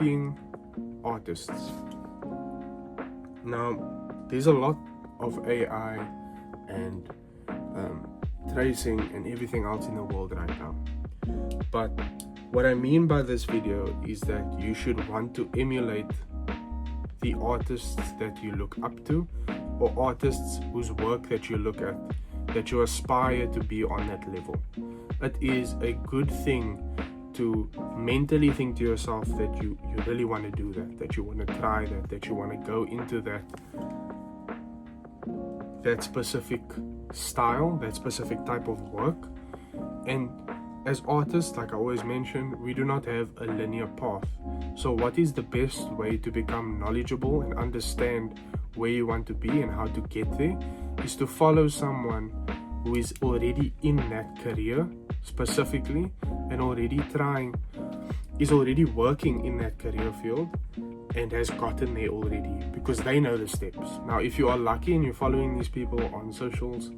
copying artists. Now, there's a lot of AI and tracing and everything else in the world right now. But what I mean by this video is that you should want to emulate the artists that you look up to, or artists whose work that you look at, that you aspire to be on that level. It is a good thing to mentally think to yourself that you really want to do that you want to try that you want to go into that specific style, that specific type of work. And as artists, like I always mention, we do not have a linear path. So what is the best way to become knowledgeable and understand where you want to be and how to get there is to follow someone who is already in that career specifically and is already working in that career field and has gotten there already, because they know the steps. Now, if you are lucky and you're following these people on socials,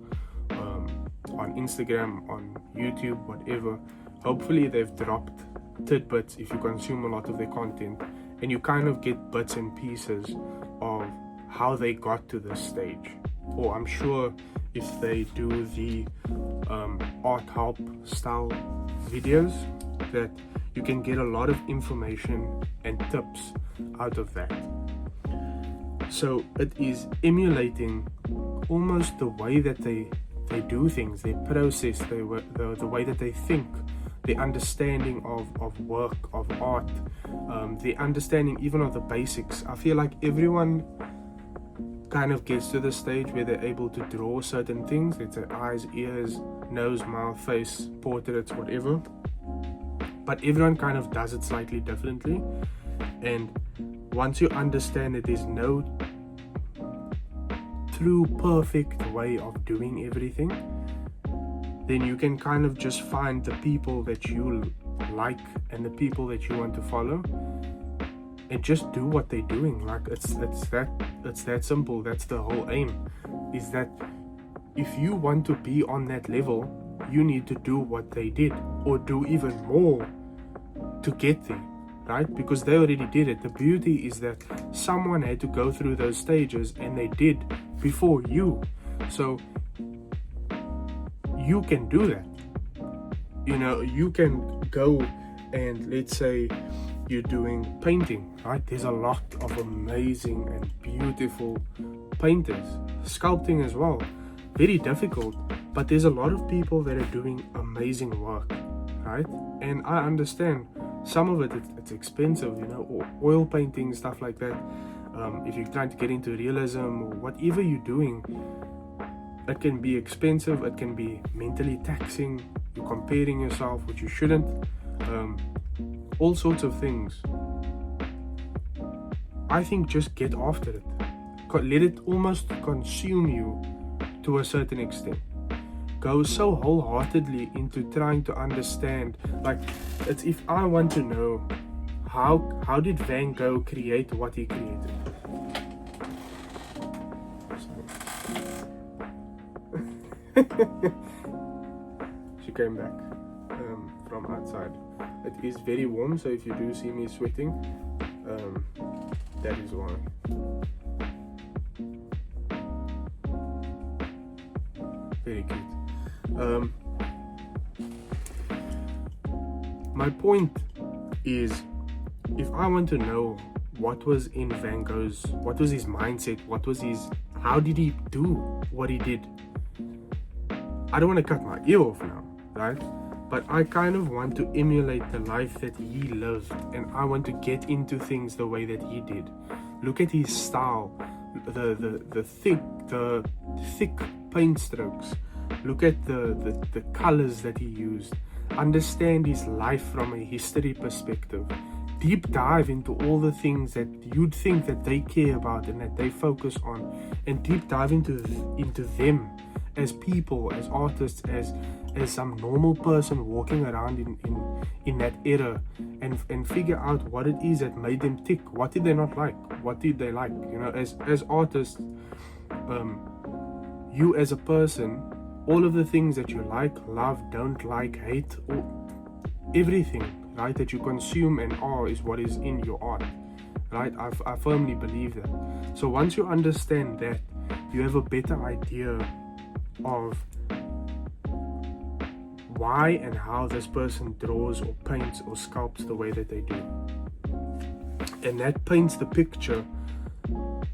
on Instagram, on YouTube, whatever, hopefully they've dropped tidbits if you consume a lot of their content, and you kind of get bits and pieces of how they got to this stage. Or I'm sure if they do the art help style videos, that you can get a lot of information and tips out of that. So it is emulating almost the way that they do things, their process, the way that they think, the understanding of work, of art, the understanding even of the basics. I feel like everyone kind of gets to the stage where they're able to draw certain things. Let's say eyes, ears, nose, mouth, face, portraits, whatever. But everyone kind of does it slightly differently. And once you understand that there's no true perfect way of doing everything, then you can kind of just find the people that you like and the people that you want to follow and just do what they're doing. Like it's that simple. That's the whole aim, is that if you want to be on that level, you need to do what they did, or do even more to get there, right? Because they already did it. The beauty is that someone had to go through those stages, and they did before you. So you can do that. You know, you can go and, let's say you're doing painting, right? There's a lot of amazing and beautiful painters. Sculpting as well, very difficult, but there's a lot of people that are doing amazing work, right? And I understand some of it's expensive, you know, or oil painting, stuff like that. If you're trying to get into realism or whatever you're doing, it can be expensive, it can be mentally taxing, you're comparing yourself, which you shouldn't, all sorts of things. I think just get after it. Let it almost consume you to a certain extent. Go so wholeheartedly into trying to understand. Like, it's if I want to know how did Van Gogh create what he created. She came back from outside. It is very warm, so if you do see me sweating, that is why. Very cute. My point is, if I want to know what was in Van Gogh's, what was his mindset, how did he do what he did? I don't want to cut my ear off now, right? But I kind of want to emulate the life that he lived, and I want to get into things the way that he did. Look at his style, the thick paint strokes. Look at the colors that he used. Understand his life from a history perspective. Deep dive into all the things that you'd think that they care about and that they focus on, and deep dive into them as people, as artists, as some normal person walking around in that era, and figure out what it is that made them tick. What did they not like? What did they like? You know, as artists, you as a person, all of the things that you like, love, don't like, hate, or everything, right? That you consume and are is what is in your art, right? I firmly believe that. So once you understand that, you have a better idea of why and how this person draws or paints or sculpts the way that they do. And that paints the picture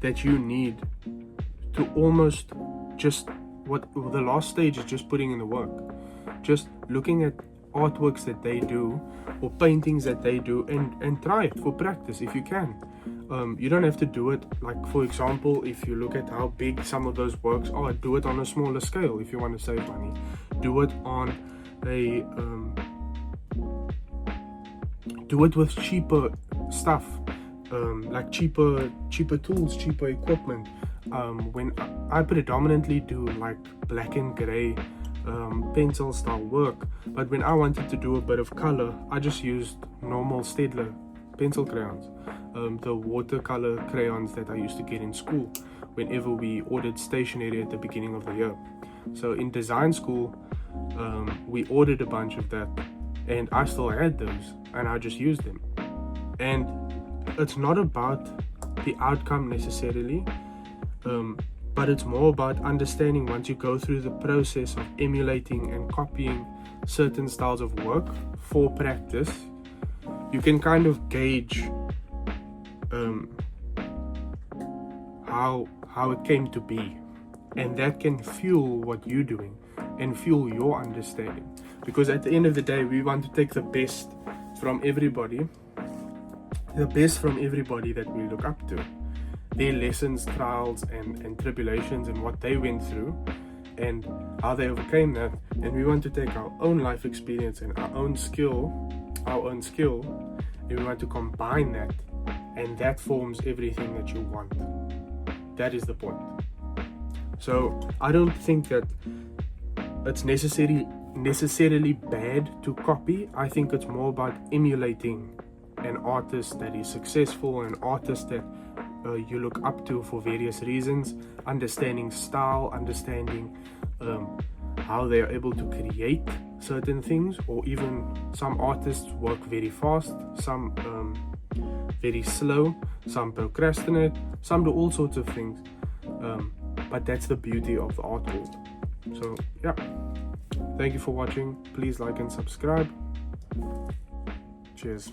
that you need to almost just what the last stage is, just putting in the work, just looking at artworks that they do or paintings that they do, and try it for practice if you can. You don't have to do it, like for example, if you look at how big some of those works are, do it on a smaller scale if you want to save money. Do it on a do it with cheaper stuff, like cheaper tools, cheaper equipment. When I predominantly do like black and gray pencil style work, but when I wanted to do a bit of color, I just used normal Staedtler pencil crayons, the watercolor crayons that I used to get in school whenever we ordered stationery at the beginning of the year. So in design school, we ordered a bunch of that, and I still had those, and I just used them. And it's not about the outcome necessarily, but it's more about understanding, once you go through the process of emulating and copying certain styles of work for practice, you can kind of gauge how it came to be, and that can fuel what you're doing and fuel your understanding. Because at the end of the day, we want to take the best from everybody that we look up to, their lessons, trials and tribulations, and what they went through and how they overcame that. And we want to take our own life experience and our own skill, and we want to combine that, and that forms everything that you want. That is the point. So I don't think that it's necessarily bad to copy. I think it's more about emulating an artist that is successful, an artist that you look up to for various reasons, understanding style, understanding how they are able to create certain things, or even some artists work very fast, some very slow, some procrastinate, some do all sorts of things, but that's the beauty of the art world. So yeah, thank you for watching. Please like and subscribe. Cheers.